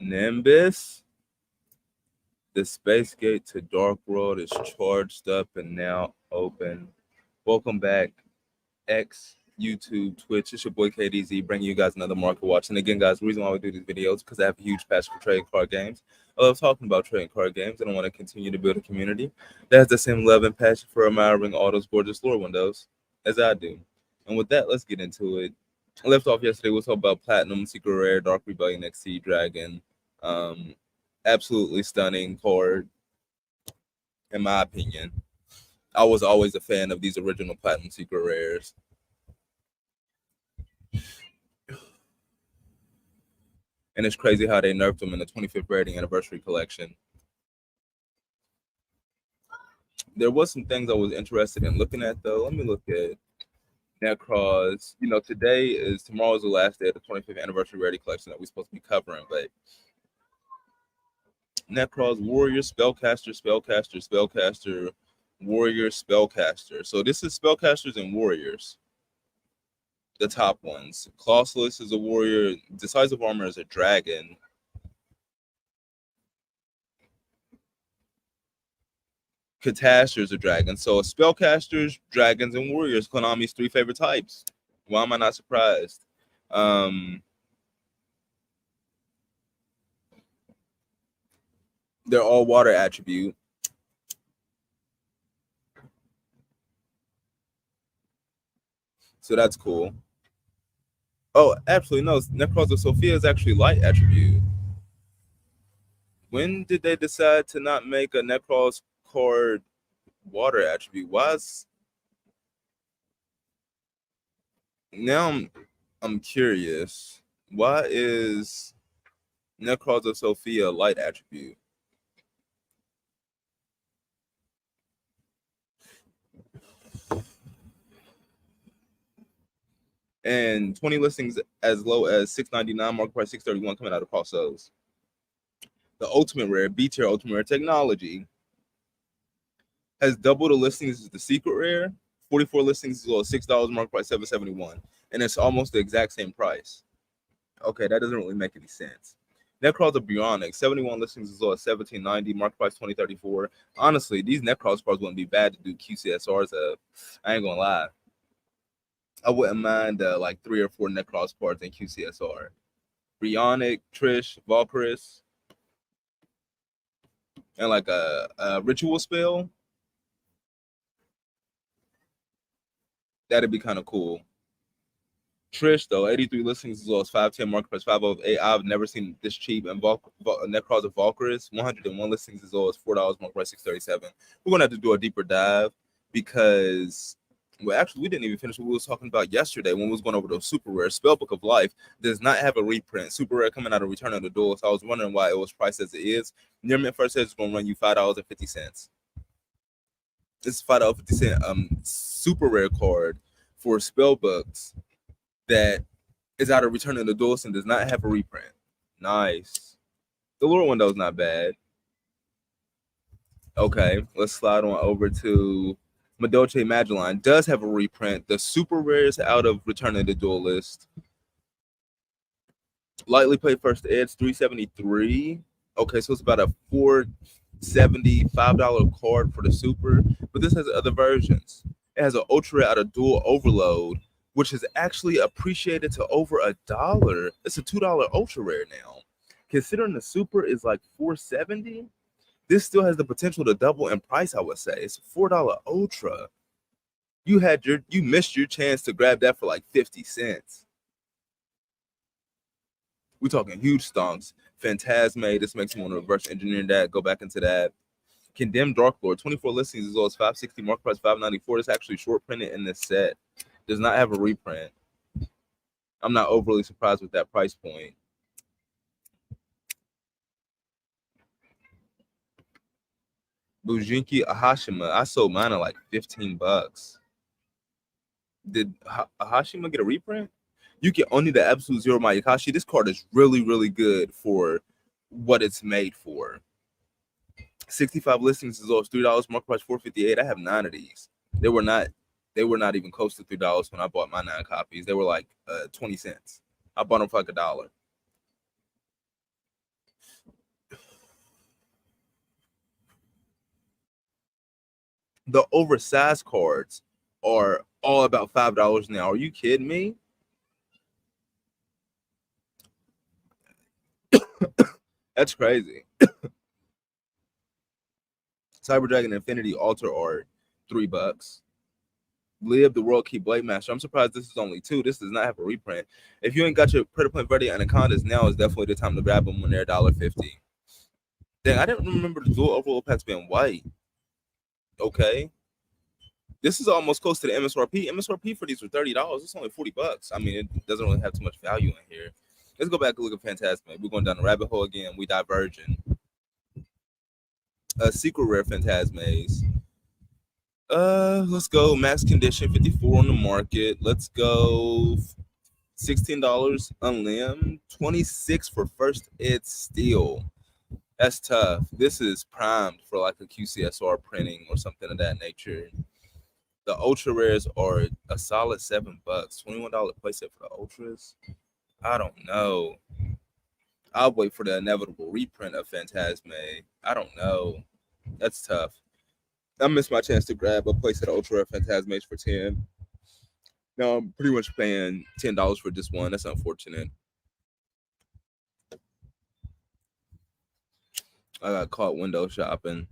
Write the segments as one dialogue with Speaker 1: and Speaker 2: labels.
Speaker 1: Nimbus. The space gate to Dark World is charged up and now open. Welcome back, X, YouTube, Twitch. It's your boy KDZ bringing you guys another market watch. And again, guys, the reason why we do these videos is because I have a huge passion for trading card games. I love talking about trading card games, and I want to continue to build a community that has the same love and passion for admiring all those gorgeous lore windows as I do. And with that, let's get into it. I left off yesterday. We'll talk about Platinum, Secret Rare, Dark Rebellion, XC Dragon. Absolutely stunning card, in my opinion. I was always a fan of these original Platinum Secret Rares. And it's crazy how they nerfed them in the 25th rating anniversary collection. There was some things I was interested in looking at, though. Let me look at Necros. Tomorrow's the last day of the 25th anniversary rarity collection that we're supposed to be covering, but Necros, Warrior, Spellcaster, Warrior, Spellcaster. So this is Spellcasters and Warriors. The top ones. Clauseless is a warrior. Decisive Armor is a dragon. Catastor is a dragon. So spellcasters, dragons, and warriors, Konami's three favorite types. Why am I not surprised? They're all water attribute. So that's cool. Oh, absolutely no. Necros of Sophia is actually light attribute. When did they decide to not make a Necros card water attribute? Now I'm curious. Why is Necros of Sophia light attribute? And 20 listings as low as $6.99, market price $6.31 coming out of cross those. The ultimate rare, B-tier ultimate rare technology, has double the listings as the secret rare. 44 listings as low as $6, market price $7.71, and it's almost the exact same price. Okay, that doesn't really make any sense. Necros of Bionic, 71 listings as low as $17.90, market price $20.34. Honestly, these Necros cards wouldn't be bad to do QCSRs of. I ain't gonna lie. I wouldn't mind like 3 or 4 Necros cards in QCSR. Bionic, Trish, Valkyris, and like a ritual spell. That'd be kind of cool. Trish, though, 83 listings as low as 510, market price 508. I've never seen this cheap. And Necros of Valkyris, 101 listings as low as $4, market price $6.37. We're going to have to do a deeper dive because, well, actually, we didn't even finish what we was talking about yesterday when we was going over the super rare. Spellbook of Life does not have a reprint. Super rare coming out of Return of the Duel, so I was wondering why it was priced as it is. Near Mint first says it's going to run you $5.50. This is $5.50 super rare card for spellbooks that is out of Return of the Duel and does not have a reprint. Nice. The lure window is not bad. Okay, let's slide on over to Madolche Magellan. Does have a reprint. The super rares out of Return of the Duelist. Lightly played first edge, $373. Okay, so it's about a $475 card for the super, but this has other versions. It has an ultra rare out of Dual Overload, which is actually appreciated to over $1. It's a $2 ultra rare now. Considering the super is like $470, this still has the potential to double in price, I would say. It's a $4 ultra. You missed your chance to grab that for like 50 cents. We're talking huge stonks. Phantasme, this makes me want to reverse engineer that, go back into that. Condemned Dark Lord, 24 listings as low as 560, market price 594. It's actually short printed in this set. Does not have a reprint. I'm not overly surprised with that price point. Bujinki Ahashima, I sold mine at like $15. Did Ahashima get a reprint? You get only the Absolute Zero Mayakashi. This card is really, really good for what it's made for. 65 listings as low as $3, market price $4.58. I have 9 of these. They were not even close to $3 when I bought my 9 copies. They were like 20 cents. I bought them for like $1. The oversized cards are all about $5 now. Are you kidding me? That's crazy. Cyber Dragon Infinity Altar Art, $3. Live the World Key Blade Master. I'm surprised this is only two. This does not have a reprint. If you ain't got your Predator Point Verde Anacondas, now is definitely the time to grab them when they're $1.50. Dang, I didn't remember the dual overall packs being white. Okay. This is almost close to the MSRP. MSRP for these were $30. It's only $40. I mean, it doesn't really have too much value in here. Let's go back and look at Phantasma. We're going down the rabbit hole again. We diverging. Secret Rare Phantasmes. Let's go. Max Condition 54 on the market. Let's go. $16 unlim. 26 for first ed steel. That's tough. This is primed for like a QCSR printing or something of that nature. The ultra rares are a solid $7. $21 playset for the ultras. I don't know. I'll wait for the inevitable reprint of Phantasme. I don't know. That's tough. I missed my chance to grab a playset of ultra rare Phantasmes for 10. Now I'm pretty much paying $10 for this one. That's unfortunate. I got caught window shopping.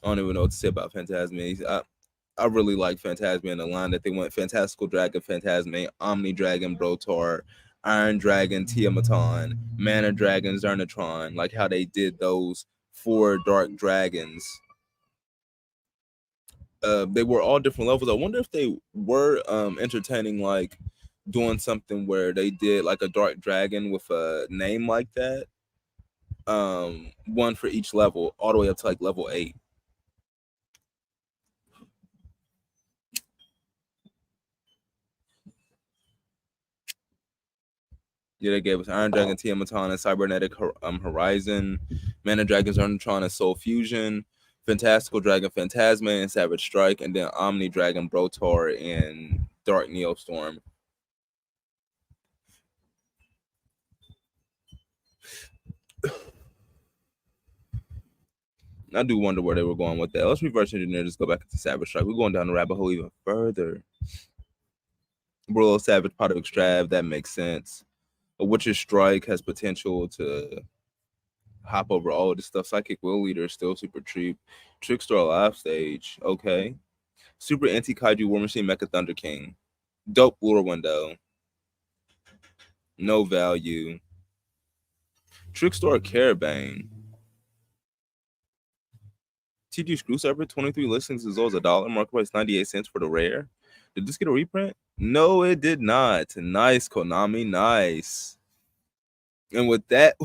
Speaker 1: I don't even know what to say about Phantasme. I really like Phantasme in the line that they went Fantastical Dragon, Phantasme, Omni Dragon, Brotar, Iron Dragon, Tiamaton, Mana Dragon, Zernatron, like how they did those 4 Dark Dragons. They were all different levels. I wonder if they were entertaining like doing something where they did like a Dark Dragon with a name like that. One for each level, all the way up to like level 8. Yeah, they gave us Iron Dragon, Tiamaton, and Cybernetic Horizon, Mana Dragon, Zernatron, and Soul Fusion, Fantastical Dragon, Phantasme, and Savage Strike, and then Omni Dragon, Brotar, and Dark Neostorm. I do wonder where they were going with that. Let's reverse engineer. Just go back to Savage Strike. We're going down the rabbit hole even further. Brillo Savage Product Extrav, that makes sense. A Witcher's Strike has potential to hop over all of this stuff. Psychic Will Leader is still super cheap. Trickster Live Stage, okay. Super Anti Kaiju War Machine Mecha Thunder King. Dope lure window. No value. Trickstar Carabane. TG Screwsaver, 23 listings as low as $1. Market price 98 cents for the rare. Did this get a reprint? No, it did not. Nice, Konami. Nice. And with that,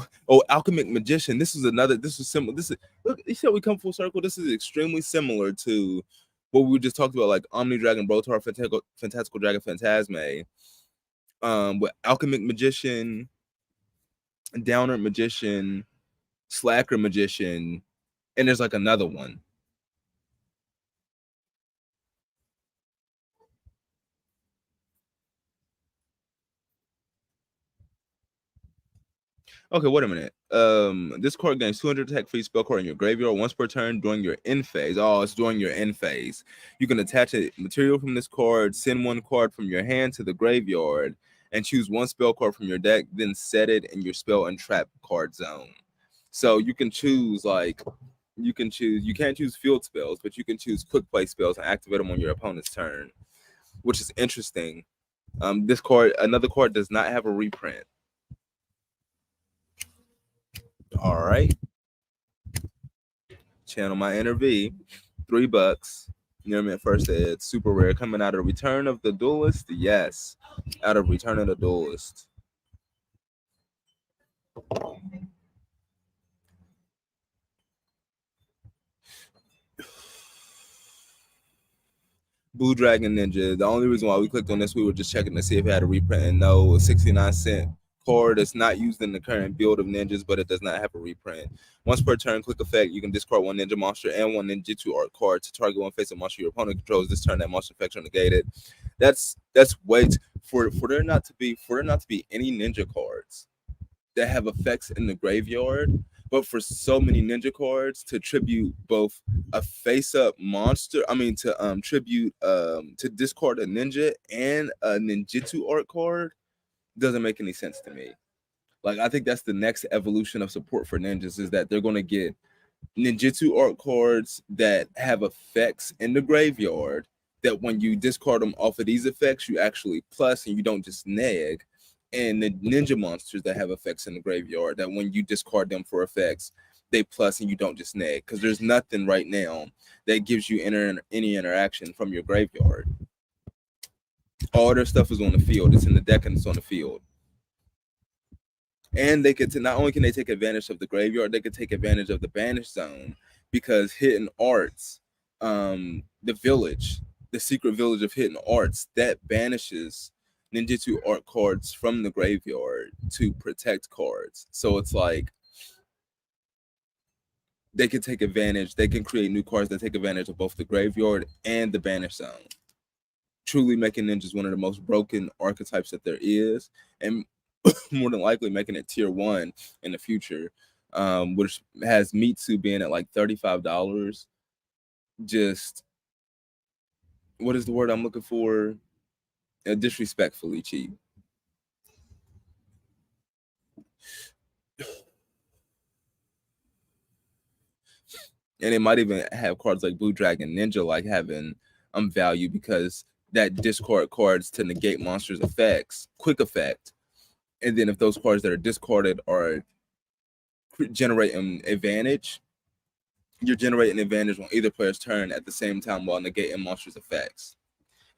Speaker 1: Alchemic Magician. This is similar. Look, you see how we come full circle? This is extremely similar to what we just talked about, like Omni Dragon, Brotar, Fantastical Dragon, Phantasme. With Alchemic Magician, Downer Magician, Slacker Magician, and there's like another one. Okay, wait a minute. This card gains 200 attack for each spell card in your graveyard once per turn during your end phase. Oh, it's during your end phase. You can attach a material from this card, send one card from your hand to the graveyard, and choose one spell card from your deck, then set it in your spell and trap card zone. So you can choose you can't choose field spells, but you can choose quick play spells and activate them on your opponent's turn, which is interesting. Another card does not have a reprint. All right. Channel my inner V, $3. Near me at first ed, super rare, coming out of Return of the Duelist. Yes, out of Return of the Duelist. Blue Dragon Ninja. The only reason why we clicked on this, we were just checking to see if it had a reprint, and no, 69-cent card. It's not used in the current build of ninjas, but it does not have a reprint. Once per turn, click effect, you can discard one ninja monster and one ninjutsu art card to target one face of monster your opponent controls. This turn, that monster effects are negated. That's way for there not to be any ninja cards that have effects in the graveyard, But for so many ninja cards to tribute both a face-up monster, to tribute to discard a ninja and a ninjutsu art card doesn't make any sense to me. Like, I think that's the next evolution of support for ninjas, is that they're going to get ninjutsu art cards that have effects in the graveyard, that when you discard them off of these effects, you actually plus and you don't just neg. And the ninja monsters that have effects in the graveyard, that when you discard them for effects, they plus and you don't just neg. Because there's nothing right now that gives you any interaction from your graveyard. All their stuff is on the field. It's in the deck and it's on the field. And they could, not only can they take advantage of the graveyard, they could take advantage of the banish zone, because hidden arts, the village, the secret village of hidden arts, that banishes ninjutsu art cards from the graveyard to protect cards. So it's like they can take advantage, they can create new cards that take advantage of both the graveyard and the banish zone, truly making ninjas one of the most broken archetypes that there is, and more than likely making it tier 1 in the future, which has Mitsu being at like $35. Just, what is the word I'm looking for? Disrespectfully cheap. And it might even have cards like Blue Dragon Ninja like having value, because that discard cards to negate monsters' effects, quick effect. And then if those cards that are discarded are generating advantage, you're generating advantage on either player's turn at the same time while negating monsters' effects.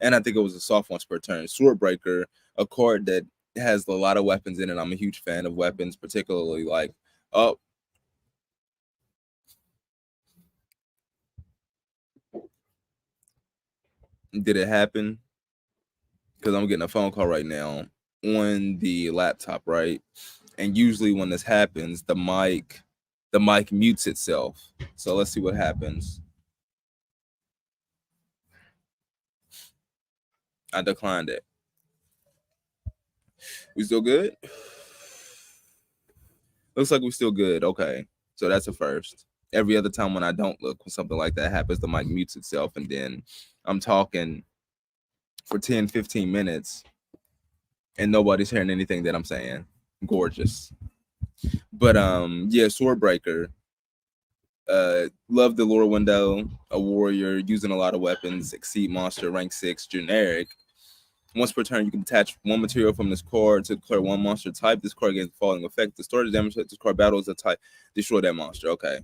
Speaker 1: And I think it was a soft once per turn. Swordbreaker, a card that has a lot of weapons in it. I'm a huge fan of weapons, particularly like, oh, did it happen? Because I'm getting a phone call right now on the laptop, right? And usually when this happens, the mic mutes itself. So let's see what happens. I declined it. We still good? Looks like we're still good. Okay. So that's a first. Every other time when I don't look, when something like that happens, the mic mutes itself, and then I'm talking for 10, 15 minutes and nobody's hearing anything that I'm saying. Gorgeous. But yeah, Swordbreaker. Love the lore window. A warrior using a lot of weapons, exceed monster, rank 6, generic. Once per turn, you can attach one material from this card to declare one monster type. This card gets the following effect: the story damage that this card battles a type, destroy that monster. Okay.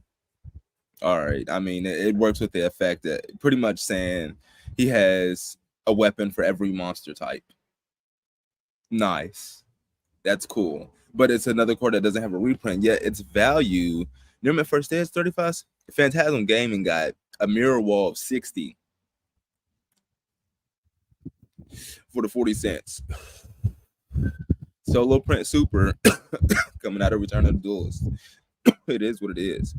Speaker 1: All right. I mean, it works with the effect that pretty much saying he has a weapon for every monster type. Nice. That's cool. But it's another card that doesn't have a reprint, yet its value. Remember, first day is 35. Phantasm Gaming got a mirror wall of 60 for the 40 cents. Solo print super coming out of Return of the Duelist. It is what it is.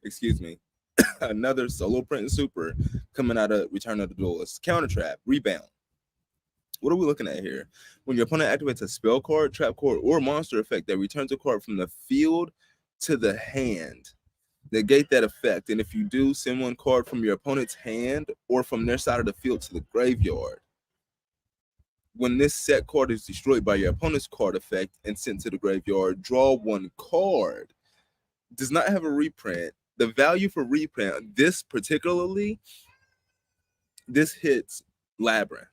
Speaker 1: Excuse me. Another solo print super coming out of Return of the Duelist. Counter trap, rebound. What are we looking at here? When your opponent activates a spell card, trap card, or monster effect that returns a card from the field to the hand, negate that effect. And if you do, send one card from your opponent's hand or from their side of the field to the graveyard. When this set card is destroyed by your opponent's card effect and sent to the graveyard, draw one card. Does not have a reprint. The value for reprint, this particularly, this hits Labyrinth,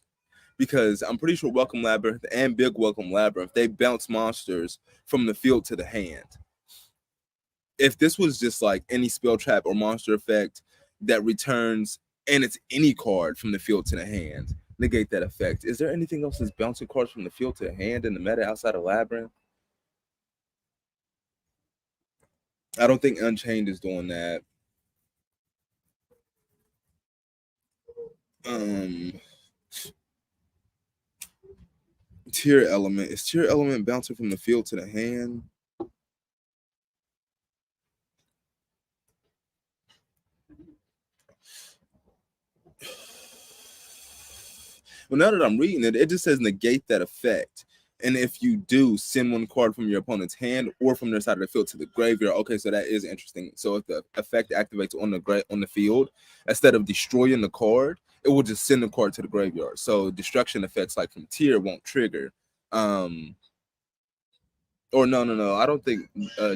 Speaker 1: because I'm pretty sure Welcome Labyrinth and Big Welcome Labyrinth, they bounce monsters from the field to the hand. If this was just like any spell trap or monster effect that returns, and it's any card from the field to the hand, negate that effect. Is there anything else that's bouncing cards from the field to the hand in the meta outside of Labyrinth? I don't think Unchained is doing that. Tier Element. Is Tier Element bouncing from the field to the hand? Well, now that I'm reading it, it just says negate that effect. And if you do, send one card from your opponent's hand or from their side of the field to the graveyard. Okay, so that is interesting. So if the effect activates on the field, instead of destroying the card, it will just send the card to the graveyard. So destruction effects like from tier won't trigger. Or no. I don't think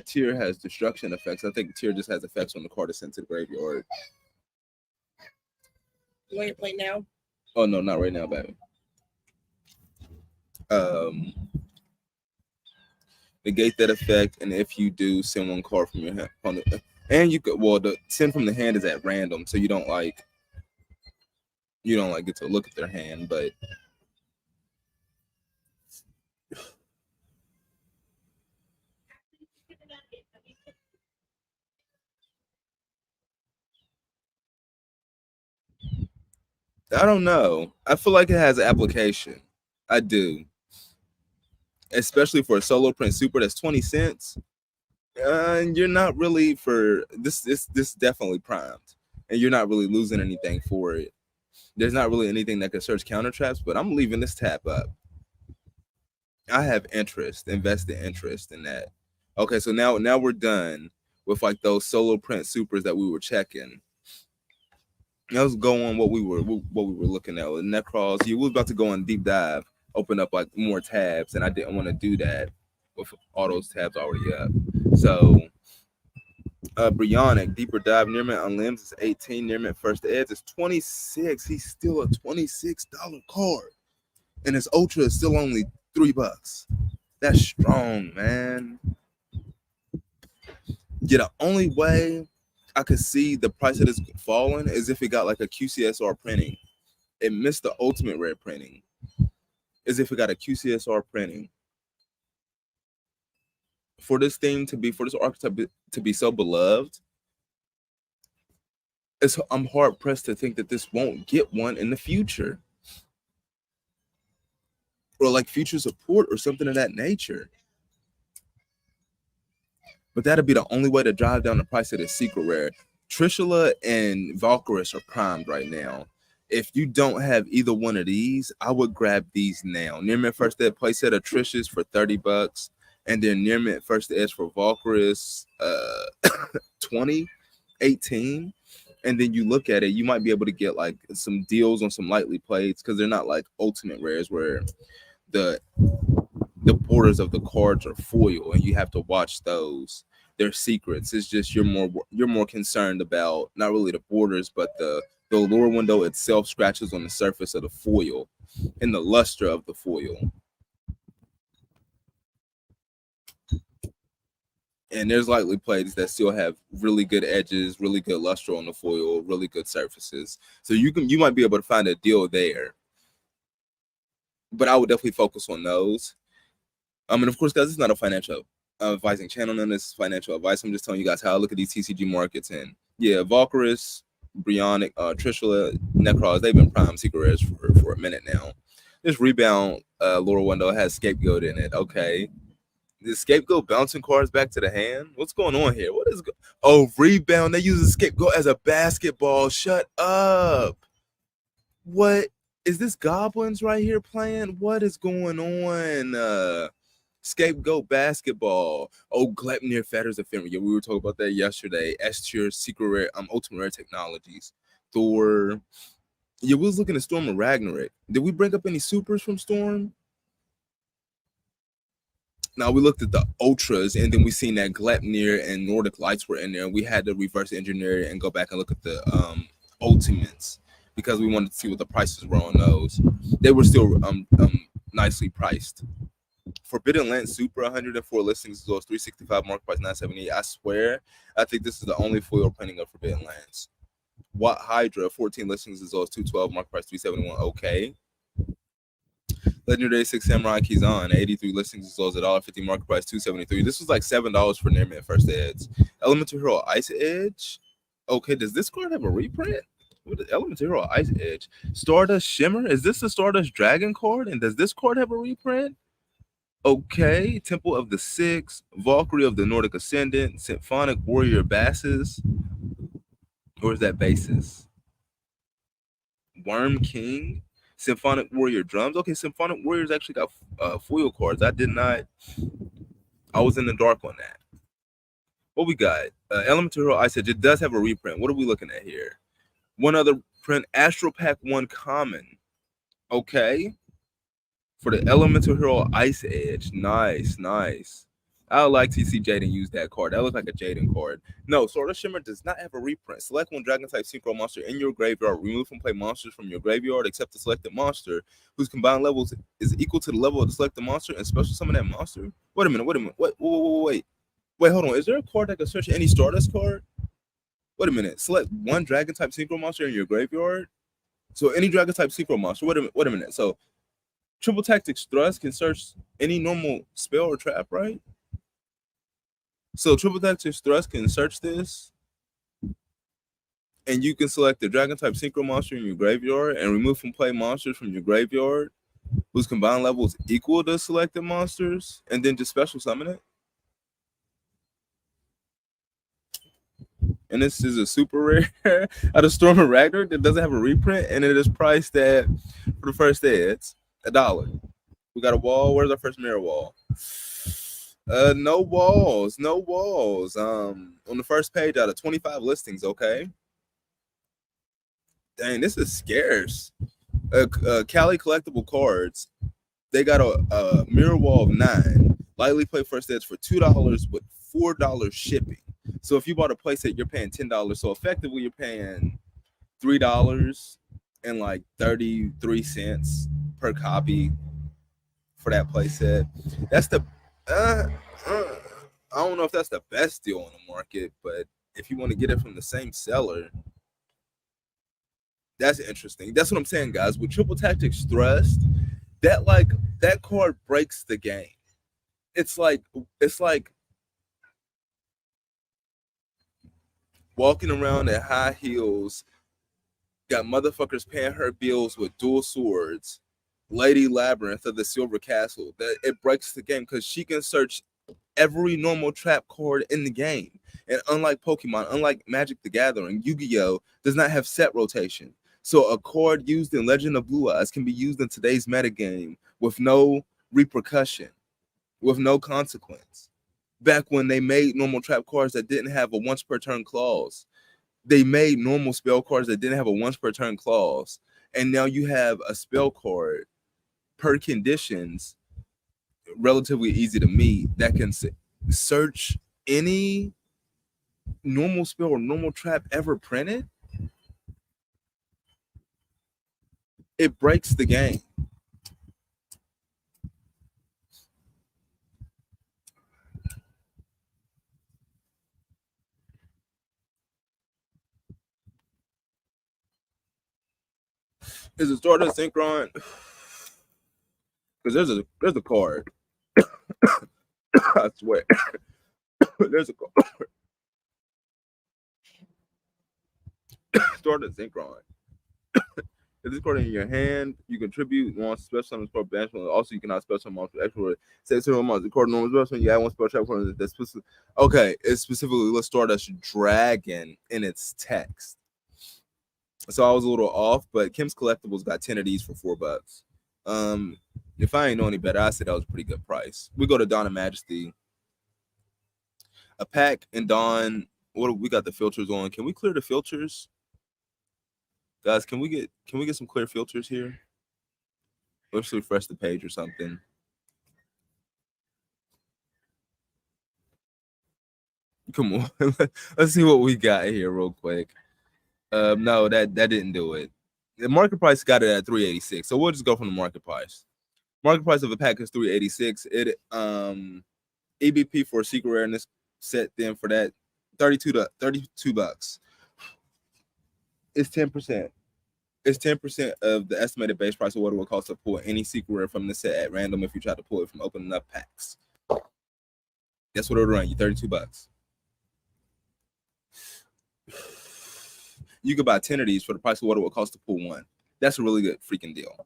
Speaker 1: tier has destruction effects. I think tier just has effects when the card is sent to the graveyard.
Speaker 2: You want to play now?
Speaker 1: Oh no, not right now, baby. Negate that effect, and if you do, send one card from your hand. And you could, well, the send from the hand is at random, so you don't like get to look at their hand, but I don't know. I feel like it has application. I do, especially for a solo print super that's 20 cents. And you're not really for this. This definitely primed, and you're not really losing anything for it. There's not really anything that can search counter traps, but I'm leaving this tap up. I have invested interest in that. Okay, so now we're done with like those solo print supers that we were checking. Let's go on what we were looking at with Necros. You was about to go on deep dive, open up like more tabs, and I didn't want to do that with all those tabs already up. So Brionic, deeper dive, Nearmint on limbs is 18, Nearmint first edge is 26. He's still a $26 card. And his ultra is still only $3. That's strong, man. Yeah, the only way I could see the price of this falling is if it got like a QCSR printing. It missed the ultimate rare printing. Is if it got a QCSR printing. For this archetype to be so beloved, I'm hard pressed to think that this won't get one in the future. Or like future support or something of that nature. But that'd be the only way to drive down the price of the secret rare. Trishula and Valkyris are primed right now. If you don't have either one of these, I would grab these now. Nearmint first ed playset of Trish's for $30, and then Nearmint first edge for Valkyris 20, 18. And then you look at it, you might be able to get like some deals on some lightly plates because they're not like ultimate rares where the borders of the cards are foil and you have to watch those. They're secrets. It's just you're more concerned about not really the borders, but the lure window itself scratches on the surface of the foil and the luster of the foil. And there's lightly plates that still have really good edges, really good luster on the foil, really good surfaces. So you might be able to find a deal there. But I would definitely focus on those. And of course, guys, it's not a financial advising channel. None of this is financial advice. I'm just telling you guys how I look at these TCG markets. And yeah, Valkyris, Brionic, Trishula, Necros, they've been prime secret rares for a minute now. This rebound lure window has Scapegoat in it. Okay. The Scapegoat bouncing cards back to the hand? What's going on here? What is rebound? They use a Scapegoat as a basketball. Shut up. What is this goblins right here playing? What is going on? Scapegoat basketball. Oh, Glepnir Fetters Ephemeral. Yeah, we were talking about that yesterday. S-tier secret rare, ultimate rare technologies. Thor. Yeah, we was looking at Storm and Ragnarok. Did we bring up any supers from Storm? Now we looked at the ultras, and then we seen that Glepnir and Nordic Lights were in there. We had to reverse engineer it and go back and look at the ultimates because we wanted to see what the prices were on those. They were still nicely priced. Forbidden Land Super 104 listings as well as 365 market price 978. I swear, I think this is the only foil printing of Forbidden Lands. What Hydra 14 listings as well as 212 market price 371. Okay. Legendary 6 Samurai Kizan 83 listings as well as $1.50 market price 273. This was like $7 for Nearmint first edge. Elemental Hero Ice Edge. Okay, does this card have a reprint? What is Elemental Hero Ice Edge? Stardust Shimmer. Is this the Stardust Dragon card? And does this card have a reprint? Okay, Temple of the Six, Valkyrie of the Nordic Ascendant, Symphonic Warrior Basses. Or is that Basis? Worm King. Symphonic Warrior drums. Okay, Symphonic Warriors actually got foil cards. I did not. I was in the dark on that. What we got? Elemental Hero Ice Edge. It does have a reprint. What are we looking at here? One other print. Astral Pack 1 common. Okay. For the Elemental Hero Ice Edge. Nice, nice. I like TCG Jaden use that card. That looks like a Jaden card. No, Sword of Shimmer does not have a reprint. Select one Dragon type Synchro monster in your graveyard. Remove from play monsters from your graveyard except the selected monster whose combined levels is equal to the level of the selected monster and special summon that monster. Wait a minute. Wait, hold on. Is there a card that can search any Stardust card? Wait a minute. Select one Dragon type Synchro monster in your graveyard. So any Dragon type Synchro monster. Wait a minute. So Triple Tactics Thrust can search any normal spell or trap, right? So Triple Tactics Thrust can search this, and you can select the Dragon type Synchro monster in your graveyard and remove from play monsters from your graveyard whose combined level is equal to selected monsters, and then just special summon it. And this is a super rare out of Storm of Ragnarok that doesn't have a reprint, and it is priced at, for the first ads, $1. We got a wall. Where's our first mirror wall? No walls, no walls. On the first page out of 25 listings, okay. Dang, this is scarce. Cali collectible cards. They got a mirror wall of 9. Lightly play first edge for $2 with $4 shipping. So if you bought a playset, you're paying $10. So effectively, you're paying $3 and like 33 cents per copy for that playset. That's the I don't know if that's the best deal on the market, but if you want to get it from the same seller, that's interesting. That's what I'm saying, guys. With Triple Tactics Thrust, that card breaks the game. It's like walking around at high heels, got motherfuckers paying her bills with dual swords, Lady Labyrinth of the Silver Castle. That it breaks the game because she can search every normal trap card in the game. And unlike Pokemon, unlike Magic the Gathering, Yu-Gi-Oh! Does not have set rotation. So a card used in Legend of Blue Eyes can be used in today's metagame with no repercussion, with no consequence. Back when they made normal trap cards that didn't have a once per turn clause, they made normal spell cards that didn't have a once per turn clause. And now you have a spell card per conditions, relatively easy to meet, that can search any normal spell or normal trap ever printed. It breaks the game. Is it started synchron? Because there's a card. I swear. There's a card. Started synchron. If this card in your hand, you contribute one special summon spell banishment. Also, you cannot special summon monster extra. Say to monster. The card normal special. You add one spell trap card that's specific. Okay, it's specifically let's start as dragon in its text. So I was a little off, but Kim's Collectibles got 10 of these for $4. If I ain't know any better, I said that was a pretty good price. We go to Dawn of Majesty. A pack and Dawn. What we got the filters on? Can we clear the filters? Guys, can we get some clear filters here? Let's refresh the page or something. Come on. Let's see what we got here real quick. No, that didn't do it. The market price got it at $386. So we'll just go from the market price. Market price of a pack is $386. It EBP for a secret rareness set then for that $32. It's 10%. It's 10% of the estimated base price of what it would cost to pull any secret rare from the set at random if you try to pull it from opening up packs. That's what it'll run you, $32. You could buy 10 of these for the price of what it would cost to pull one. That's a really good freaking deal.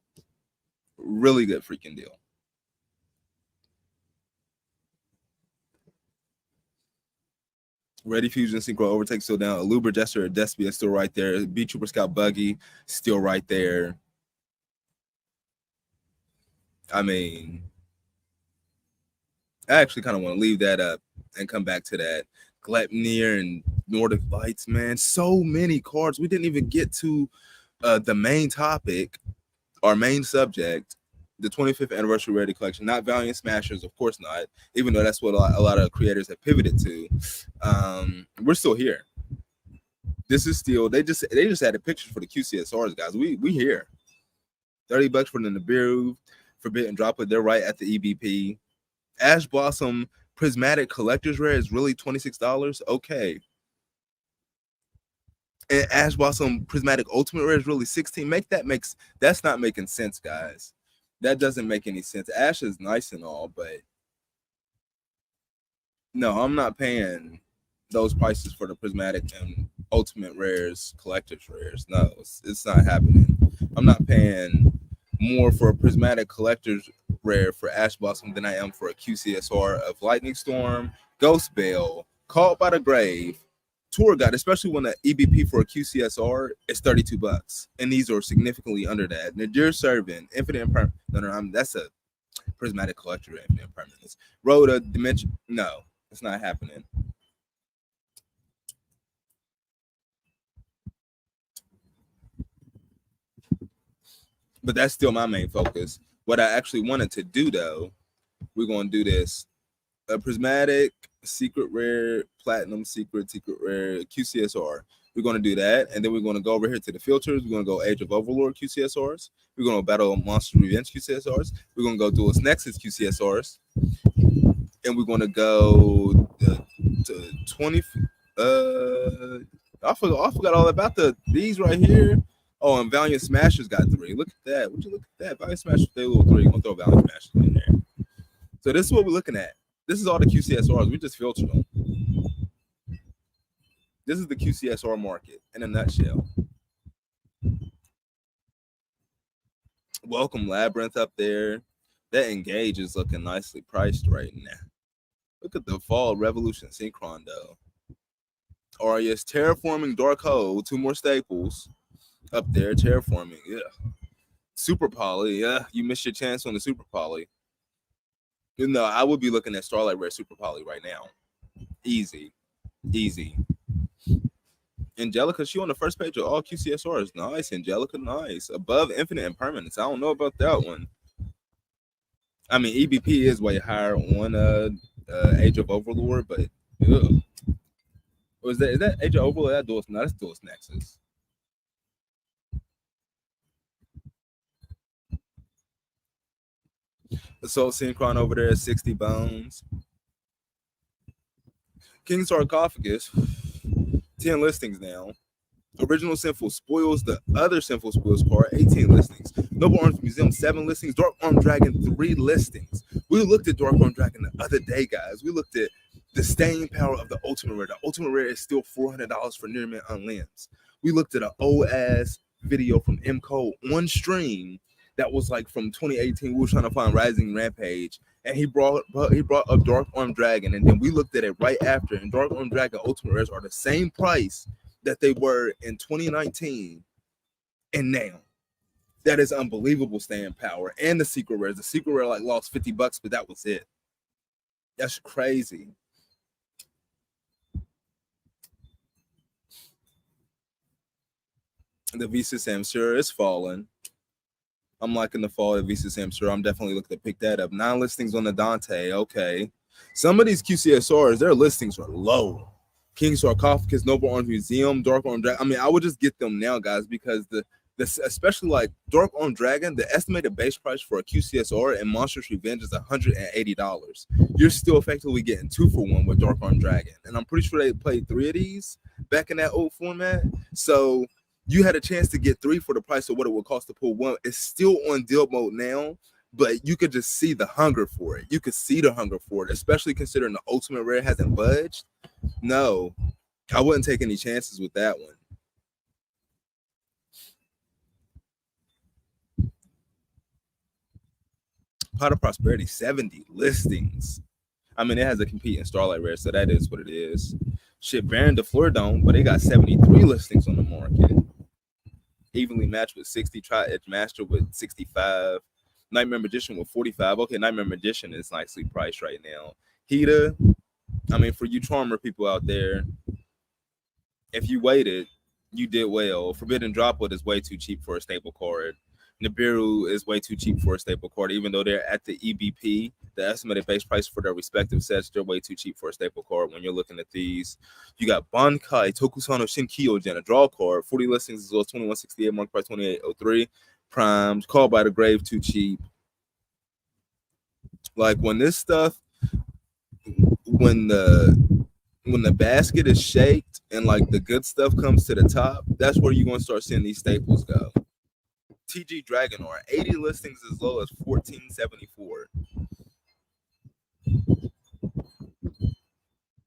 Speaker 1: Really good freaking deal. Ready Fusion Synchro Overtake still down. Aluber Jester Despia still right there. Beat Trooper Scout Buggy still right there. I mean, I actually kind of want to leave that up and come back to that. Gleipnir and Nordic Lights, man. So many cards. We didn't even get to the main topic, our main subject, the 25th anniversary rarity collection. Not Valiant Smashers, of course not. Even though that's what a lot of creators have pivoted to. We're still here. This is still they just added pictures for the QCSRs, guys. We here. $30 for the Nibiru Forbidden Droplet. They're right at the EBP. Ash Blossom Prismatic Collector's Rare is really $26. Okay. And Ash Blossom Prismatic Ultimate Rare is really 16. That's not making sense, guys. That doesn't make any sense. Ash is nice and all, but no, I'm not paying those prices for the Prismatic and Ultimate Rares, Collector's Rares. No, it's not happening. I'm not paying more for a Prismatic Collector's Rare for Ash Blossom than I am for a QCSR of Lightning Storm, Ghost Bell, Caught by the Grave, Tour Guide, especially when the EBP for a QCSR is $32, and these are significantly under that. Nadir Servant, Infinite Impermanence. No, that's a Prismatic Collector, Infinite Impermanence. Rhoda, Dimension. No, it's not happening. But that's still my main focus. What I actually wanted to do, though, we're going to do this. A Prismatic, Secret Rare, Platinum, Secret Rare, QCSR. We're going to do that. And then we're going to go over here to the filters. We're going to go Age of Overlord QCSRs. We're going to battle Monster Revenge QCSRs. We're going to go Duelist Nexus QCSRs. And we're going to go to 20. I forgot all about these right here. Oh, and Valiant Smashers got 3. Look at that. Would you look at that? Valiant Smashers, they little 3. You're going to throw Valiant Smashers in there. So this is what we're looking at. This is all the QCSRs. We just filtered them. This is the QCSR market in a nutshell. Welcome Labyrinth up there. That Engage is looking nicely priced right now. Look at the Fall Revolution Synchron, though. Arias Terraforming Dark Hole. 2 more staples up there. Terraforming, yeah. Super Poly, yeah. You missed your chance on the Super Poly. No, I would be looking at Starlight Rare Super Poly right now. Easy. Angelica, she on the first page of all QCSRs. Nice. Angelica, nice. Above Infinite Impermanence. I don't know about that one. I mean, EBP is way higher on Age of Overlord, but ugh. Is that Age of Overlord? That's Duelist Nexus. Assault Synchron over there is 60 bones. King Sarcophagus, 10 listings now. Original Sinful Spoils, the other Sinful Spoils card, 18 listings. Noble Arms Museum, 7 listings. Dark Arm Dragon, 3 listings. We looked at Dark Arm Dragon the other day, guys. We looked at the staying power of the Ultimate Rare. The Ultimate Rare is still $400 for Near Mint Unlimbs. We looked at an old-ass video from M. Cole on stream that was like from 2018. We were trying to find Rising Rampage, and he brought up Dark Arm Dragon, and then we looked at it right after, and Dark Arm Dragon Ultimate Rares are the same price that they were in 2019 and now. That is unbelievable staying power. And the Secret Rares. The Secret Rare like lost $50, but that was it. That's crazy. The Visa Samsur is falling. I'm liking the fall of Visa Samsur. I'm definitely looking to pick that up. 9 listings on the Dante. Okay. Some of these QCSRs, their listings are low. King Sarcophagus, Noble Arms Museum, Dark Arm Dragon. I mean, I would just get them now, guys, because especially like Dark Arm Dragon, the estimated base price for a QCSR and Monstrous Revenge is $180. You're still effectively getting 2 for 1 with Dark Arm Dragon. And I'm pretty sure they played 3 of these back in that old format. So you had a chance to get 3 for the price of what it would cost to pull 1. It's still on deal mode now, but you could just see the hunger for it. You could see the hunger for it, especially considering the Ultimate Rare hasn't budged. No, I wouldn't take any chances with that one. Pot of Prosperity, 70 listings. I mean, it has a competing Starlight Rare, so that is what it is. Shit, Baron de Fleur but they got 73 listings on the market. Evenly matched with 60. Tri-Edge Master with 65. Nightmare Magician with 45. Okay, Nightmare Magician is nicely priced right now. Hita, I mean, for you Charmer people out there, if you waited, you did well. Forbidden Droplet is way too cheap for a staple card. Nibiru is way too cheap for a staple card, even though they're at the EBP, the estimated base price for their respective sets. They're way too cheap for a staple card when you're looking at these. You got Bankai, Tokusano Shinkyogen, a draw card, 40 listings as well as 2168, market price 2803. Primed, Called by the Grave, too cheap. Like when this stuff, when the basket is shaked and like the good stuff comes to the top, that's where you're gonna start seeing these staples go. TG Dragonor, 80 listings as low as 1474.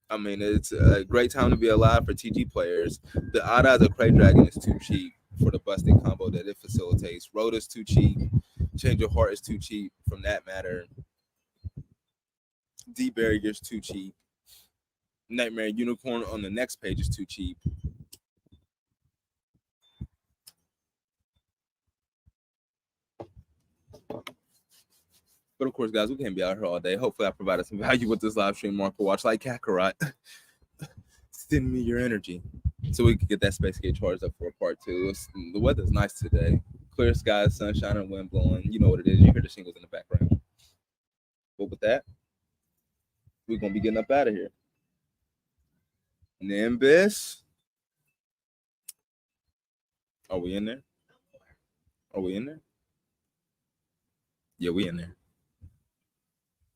Speaker 1: I mean, it's a great time to be alive for TG players. The Odd Eyes of Cray Dragon is too cheap for the busted combo that it facilitates. Rhoda is too cheap. Change of Heart is too cheap from that matter. D Barrier is too cheap. Nightmare Unicorn on the next page is too cheap. But of course, guys, we can't be out here all day. Hopefully, I provided some value with this live stream. Marco Watch like Kakarot. Send me your energy so we can get that space gate charged up for a part two. The weather's nice today. Clear skies, sunshine, and wind blowing. You know what it is. You hear the shingles in the background. But with that, we're going to be getting up out of here. Nimbus. Are we in there? Are we in there? Yeah, we in there.